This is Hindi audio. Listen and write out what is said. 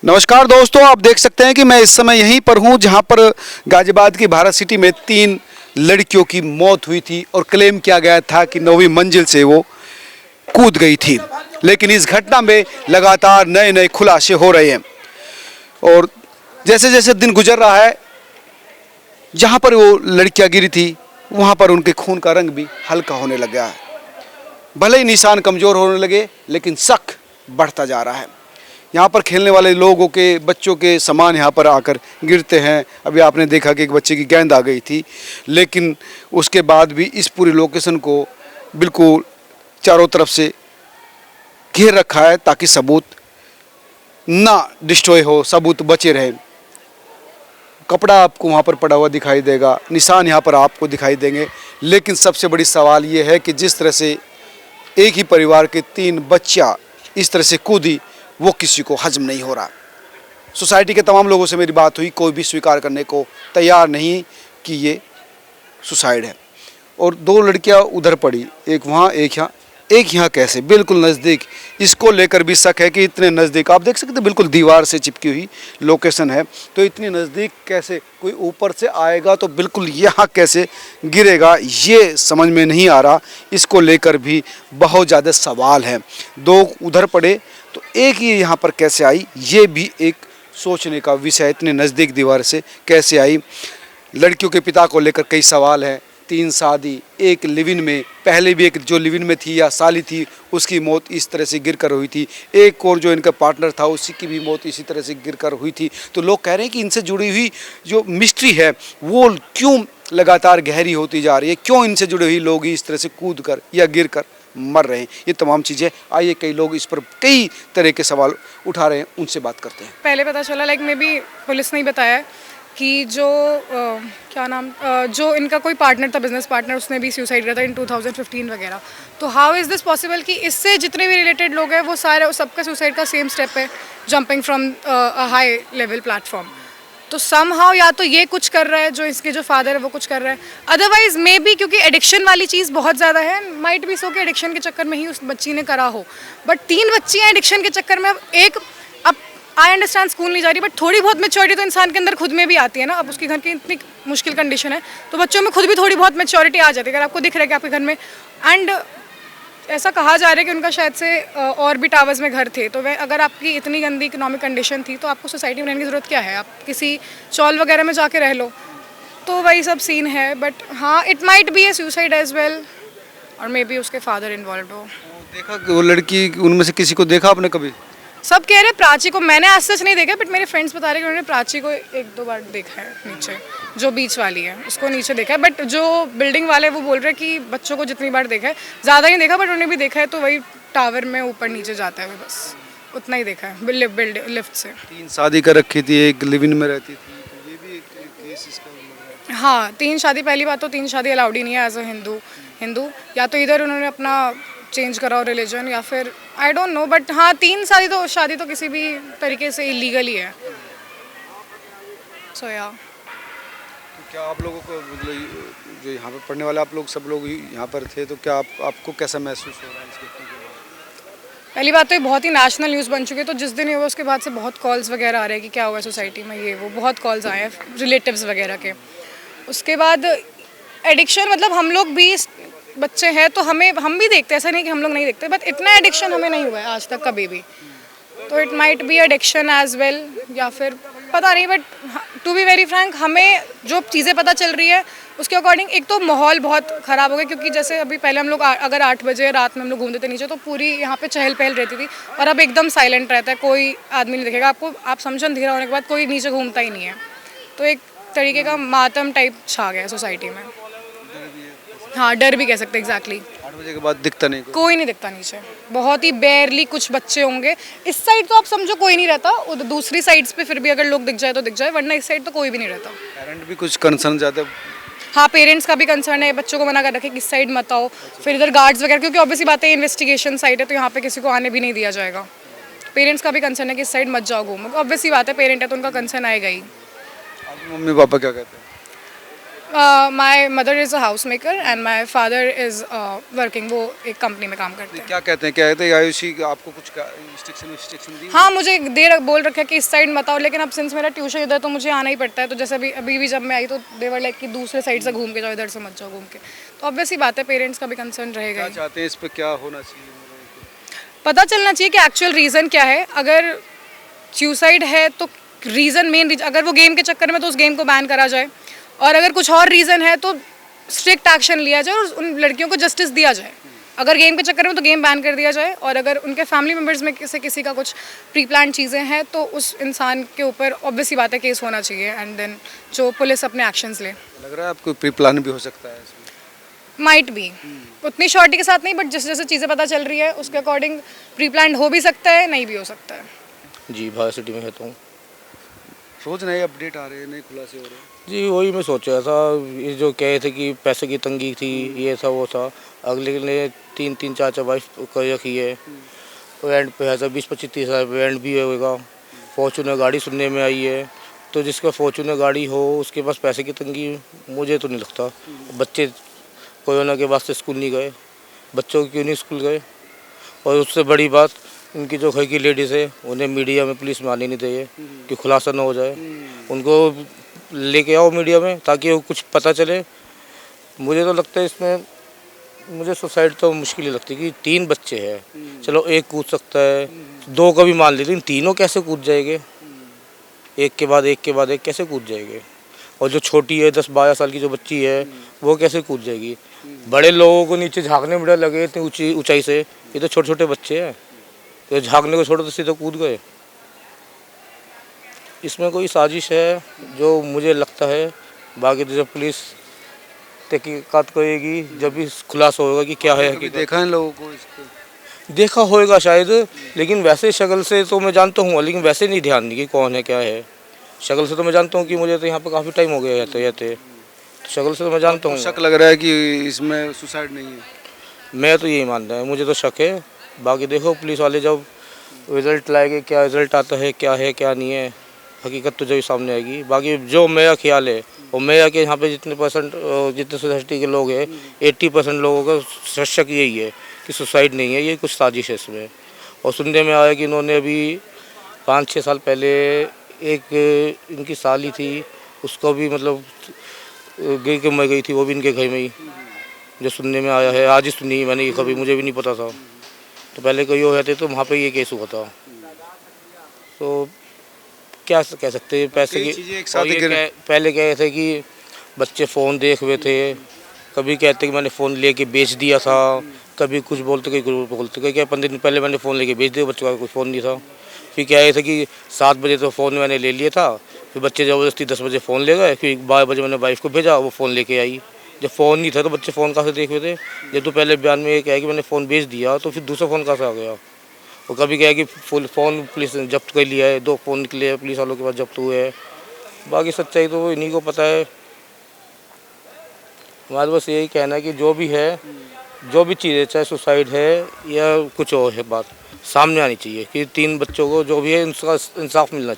नमस्कार दोस्तों, आप देख सकते हैं कि मैं इस समय यहीं पर हूं जहां पर गाजियाबाद की भारत सिटी में 3 लड़कियों की मौत हुई थी और क्लेम किया गया था कि 9वीं मंजिल से वो कूद गई थी। लेकिन इस घटना में लगातार नए नए खुलासे हो रहे हैं और जैसे जैसे दिन गुजर रहा है, जहां पर वो लड़कियां गिरी थी वहां पर उनके खून का रंग भी हल्का होने लगा है। भले ही निशान कमज़ोर होने लगे, लेकिन शक बढ़ता जा रहा है। यहाँ पर खेलने वाले लोगों के, बच्चों के सामान यहाँ पर आकर गिरते हैं। अभी आपने देखा कि एक बच्चे की गेंद आ गई थी, लेकिन उसके बाद भी इस पूरी लोकेशन को बिल्कुल चारों तरफ से घेर रखा है ताकि सबूत ना डिस्ट्रॉय हो, सबूत बचे रहे। कपड़ा आपको वहाँ पर पड़ा हुआ दिखाई देगा, निशान यहाँ पर आपको दिखाई देंगे, लेकिन सबसे बड़ी सवाल ये है कि जिस तरह से एक ही परिवार के 3 बच्चियाँ इस तरह से कूदी, वो किसी को हजम नहीं हो रहा। सोसाइटी के तमाम लोगों से मेरी बात हुई, कोई भी स्वीकार करने को तैयार नहीं कि ये सुसाइड है। और 2 लड़कियां उधर पड़ी, एक वहाँ एक यहाँ कैसे बिल्कुल नज़दीक। इसको लेकर भी शक है कि इतने नज़दीक, आप देख सकते हैं बिल्कुल दीवार से चिपकी हुई लोकेशन है, तो इतनी नज़दीक कैसे कोई ऊपर से आएगा तो बिल्कुल यहाँ कैसे गिरेगा, ये समझ में नहीं आ रहा। इसको लेकर भी बहुत ज़्यादा सवाल हैं। 2 उधर पड़े तो एक ही यहाँ पर कैसे आई, ये भी एक सोचने का विषय। इतने नज़दीक दीवार से कैसे आई। लड़कियों के पिता को लेकर कई सवाल हैं। 3 शादी, एक लिव इन में, पहले भी एक जो लिव इन में थी या साली थी उसकी मौत इस तरह से गिरकर हुई थी। एक और जो इनका पार्टनर था उसी की भी मौत इसी तरह से गिरकर हुई थी। तो लोग कह रहे हैं कि इनसे जुड़ी हुई जो मिस्ट्री है वो क्यों लगातार गहरी होती जा रही है, क्यों इनसे जुड़े हुए लोग इस तरह से कूद कर या गिर कर मर रहे हैं। ये तमाम चीज़ें, आइए कई लोग इस पर कई तरह के सवाल उठा रहे हैं, उनसे बात करते हैं। पहले पता चला, लाइक मे बी पुलिस ने ही बताया कि जो जो इनका कोई पार्टनर था, बिजनेस पार्टनर, उसने भी सुसाइड किया था इन 2015 वगैरह। तो हाउ इज़ दिस पॉसिबल कि इससे जितने भी रिलेटेड लोग हैं वो सारे सबका सुसाइड का सेम स्टेप है, jumping from a high level platform. तो समहाउ या तो ये कुछ कर रहा है, जो इसके जो फादर है वो कुछ कर रहा है, अदरवाइज मे बी क्योंकि एडिक्शन वाली चीज़ बहुत ज़्यादा है, माइट भी सो के एडिक्शन के चक्कर में ही उस बच्ची ने करा हो। बट 3 बच्चियाँ एडिक्शन के चक्कर में, अब आई अंडरस्टैंड स्कूल नहीं जा रही, बट थोड़ी बहुत मेच्योरिटी तो इंसान के अंदर खुद में भी आती है ना। अब उसके घर की इतनी मुश्किल कंडीशन है तो बच्चों में खुद भी थोड़ी बहुत मेच्योरिटी आ जाती है। अगर आपको दिख रहा है कि आपके घर में, एंड ऐसा कहा जा रहा है कि उनका शायद से और भी टावर्स में घर थे, तो वह अगर आपकी इतनी गंदी इकोनॉमिक कंडीशन थी तो आपको सोसाइटी में रहने की ज़रूरत क्या है, आप किसी चॉल वगैरह में जाके रह लो। तो वही सब सीन है। बट हाँ, it might be a suicide as well, और मे बी उसके फादर इन्वॉल्व हो। देखा कि वो लड़की, उनमें से किसी को देखा आपने कभी? सब कह रहे प्राची को, मैंने आज सच नहीं देखा, बट मेरे फ्रेंड्स बता रहे कि उन्होंने प्राची को 1-2 बार देखा है नीचे, जो बीच वाली है उसको नीचे देखा है। बट जो बिल्डिंग वाले वो बोल रहे हैं कि बच्चों को जितनी बार देखा है, ज़्यादा नहीं देखा, बट उन्हें भी देखा है तो वही टावर में ऊपर नीचे जाता है, बस उतना ही देखा है लिफ्ट से। 3 शादी कर रखी थी, एक लिव इन में रहती थी, तो ये भी एक केस इसका लग रहा है। हाँ, 3 शादी, पहली बात तो 3 शादी अलाउड ही नहीं है एज अ हिंदू। या तो इधर उन्होंने अपना चेंज करा रिलीजन, या फिर आई डोंट नो, बट हाँ 3 शादी तो किसी भी तरीके से इलीगल ही है। सो या तो क्या आप लोगों को, मतलब जो यहाँ पर पढ़ने वाले आप लोग, सब लोग यहाँ पर थे, तो क्या आपको कैसा महसूस हो रहा है इस घटना के बाद? पहली बात तो ये बहुत ही नेशनल न्यूज़ बन चुकी है, तो जिस दिन ये हुआ उसके बाद से बहुत कॉल्स वगैरह आ रहे हैं कि क्या हुआ सोसाइटी में, ये वो बहुत कॉल्स आए हैं रिलेटिव्स वगैरह के। उसके बाद एडिक्शन, मतलब हम लोग भी बच्चे हैं तो हम भी देखते हैं, ऐसा नहीं कि हम लोग नहीं देखते, बट इतना एडिक्शन हमें नहीं हुआ है आज तक कभी भी। तो it might be addiction as well, या फिर पता नहीं। But to be very frank, हमें जो चीज़ें पता चल रही है उसके अकॉर्डिंग एक तो माहौल बहुत ख़राब हो गया, क्योंकि जैसे अभी पहले हम लोग अगर 8 बजे रात में हम लोग घूमते थे नीचे, तो पूरी यहाँ पे चहल पहल रहती थी, और अब एकदम साइलेंट रहता है, कोई आदमी नहीं दिखेगा आपको। आप समझो अंधेरा होने के बाद कोई नीचे घूमता ही नहीं है, तो एक तरीके का मातम टाइप छा गया सोसाइटी में। हाँ, डर भी कह सकते हैं, एग्जैक्टली। 8 बजे के बाद दिखता नहीं कोई नहीं दिखता नीचे, बहुत ही बेयरली कुछ बच्चे होंगे। इस साइड तो आप समझो कोई नहीं रहता, उधर दूसरी साइड्स पे फिर भी अगर लोग दिख जाए तो दिख जाए, वरना इस साइड तो कोई भी नहीं रहता। पेरेंट भी कुछ कंसर्न ज़्यादा? हाँ, पेरेंट्स का भी कंसर्न है, बच्चों को मना कर रखे कि इस साइड मत आओ। फिर इधर गार्ड्स वगैरह, क्योंकि ऑब्वियसली बात है इन्वेस्टिगेशन साइड है, तो यहाँ पे किसी को आने भी नहीं दिया जाएगा। पेरेंट्स का भी कंसर्न है कि इस साइड मत जाओ घूमो, ऑब्वियसली बात है, पेरेंट है तो उनका कंसर्न आएगा ही। आपके मम्मी पापा क्या कहते हैं? My mother is a house maker and my father is working, वो एक कंपनी में काम करते हैं। क्या कहते हैं, क्या कहते हैं आयुषी, आपको कुछ इंस्ट्रक्शन दी? हाँ, मुझे बोल रखा है कि इस साइड मत आओ, लेकिन अब सिंस मेरा ट्यूशन इधर तो मुझे आना ही पड़ता है। तो जैसे अभी भी जब मैं आई तो देवर लाइक कि दूसरे साइड से घूम के जाओ, इधर से मत जाओ घूम के। तो ऑब्वियस ही बात है, पेरेंट्स का भी कंसर्न रहेगा क्या ही। चाहते हैं, इस पे क्या होना चाहिए? पता चलना चाहिए कि एक्चुअल रीज़न क्या है। अगर सुसाइड है तो मेन रीजन, अगर वो गेम के चक्कर में तो उस गेम को बैन करा जाए, और अगर कुछ और रीज़न है तो स्ट्रिक्ट एक्शन लिया जाए और उन लड़कियों को जस्टिस दिया जाए। अगर गेम के चक्कर में तो गेम बैन कर दिया जाए, और अगर उनके फैमिली मेम्बर्स में से किसी का कुछ प्री प्लान चीज़ें हैं तो उस इंसान के ऊपर ऑब्वियस ही बात है केस होना चाहिए, एंड देन जो पुलिस अपने एक्शंस ले। लग रहा है आपको प्री प्लान भी हो सकता है इसमें? माइट भी, उतनी शॉर्टी के साथ नहीं, बट जैसे जैसे चीज़ें पता चल रही है उसके अकॉर्डिंग प्री प्लान हो भी सकता है, नहीं भी हो सकता है। जी भारत सिटी में रहता हूँ। रोज नए अपडेट आ रहे हैं, नए खुलासे हो रहे हैं। जी वही मैं सोच रहा था, ये जो कह रहे थे कि पैसे की तंगी थी, ये था वो था। अगले ने 3-4 वाइफ कर रखी है, रेंट पे है, 20-25-30 हज़ार रेंट भी होगा। फॉर्चूनर गाड़ी सुनने में आई है, तो जिसका फॉर्चूनर गाड़ी हो उसके पास पैसे की तंगी मुझे तो नहीं लगता। बच्चे कोरोना के बाद से स्कूल नहीं गए, बच्चों क्यों नहीं स्कूल गए? और उससे बड़ी बात, इनकी जो घर की लेडीज़ है उन्हें मीडिया में पुलिस में आने नहीं चाहिए कि खुलासा ना हो जाए। उनको लेके आओ मीडिया में ताकि वो कुछ पता चले। मुझे तो लगता है इसमें, मुझे सुसाइड तो मुश्किल ही लगती है कि 3 बच्चे हैं, चलो एक कूद सकता है, 2 का भी मान लेते, लेकिन तीनों कैसे कूद जाएंगे? एक के बाद एक के बाद एक कैसे कूद जाएंगे? और जो छोटी है 10-12 साल की जो बच्ची है वो कैसे कूद जाएगी? बड़े लोगों को नीचे झाँकने में डर लगे इतनी ऊंचाई से, ये तो छोटे छोटे बच्चे हैं, तो झाँकने को छोड़ो तो सीधे कूद गए। इसमें कोई साजिश है जो मुझे लगता है। बाकी तो जब पुलिस तहकीकात करेगी जब भी खुलासा होगा कि क्या है। कभी देखा है लोगों को इसको? देखा होगा शायद, लेकिन वैसे शक्ल से तो मैं जानता हूँ, लेकिन वैसे नहीं ध्यान नहीं कि कौन है क्या है। शक्ल से तो मैं जानता हूँ कि मुझे तो यहाँ पे काफ़ी टाइम हो गया रहते, शक्ल से तो मैं जानता हूँ। शक लग रहा है कि इसमें सुसाइड नहीं है। मैं तो यही मानता है, मुझे तो शक है। बाकी देखो पुलिस वाले जब रिज़ल्ट लाएंगे, क्या रिज़ल्ट आता है क्या नहीं है, हकीकत तो जब सामने आएगी। बाकी जो मेरा ख्याल है, और मेरा के यहाँ पे जितने सोसाइटी के लोग हैं 80% लोगों का शक यही है कि सुसाइड नहीं है, ये कुछ साजिश है इसमें। और सुनने में आया कि इन्होंने अभी 5-6 साल पहले एक इनकी साली थी, उसको भी मतलब गिर के मर गई थी, वो भी इनके घर में ही, जो सुनने में आया है। आज ही सुनी मैंने, ये कभी मुझे भी नहीं पता था। तो पहले कोई हो जाते तो वहाँ पे ये केस हुआ था। तो क्या कह सकते हैं, पैसे की चीज़ें एक साथ और ये पहले कह रहे थे कि बच्चे फ़ोन देख रहे थे, कभी कहते कि मैंने फ़ोन लेके बेच दिया था, कभी कुछ बोलते कहीं कुछ बोलते, क्या 15 दिन पहले मैंने फ़ोन लेके बेच दिया, बच्चों का कोई फ़ोन नहीं था। फिर कह रहे थे कि 7 बजे तो फ़ोन मैंने ले लिया था, फिर बच्चे ज़बरदस्ती 10 बजे फ़ोन ले गए, फिर 12 बजे मैंने वाइफ को भेजा, वो फ़ोन लेके आई। जब फ़ोन नहीं था तो बच्चे फ़ोन कहाँ से देख रहे थे? जब तो पहले बयान में ये कहा कि मैंने फ़ोन बेच दिया, तो फिर दूसरा फ़ोन कहाँ से आ गया? और कभी क्या है कि फुल फ़ोन पुलिस ने जब्त कर लिया है, 2 फ़ोन निकले हैं पुलिस वालों के पास, जब्त हुए हैं। बाकी सच्चाई तो इन्हीं को पता है। हमारे बस यही कहना है कि जो भी है, जो भी चीज़ है, चाहे सुसाइड है या कुछ और है, बात सामने आनी चाहिए कि 3 बच्चों को जो भी है उसका इंसाफ मिलना चाहिए।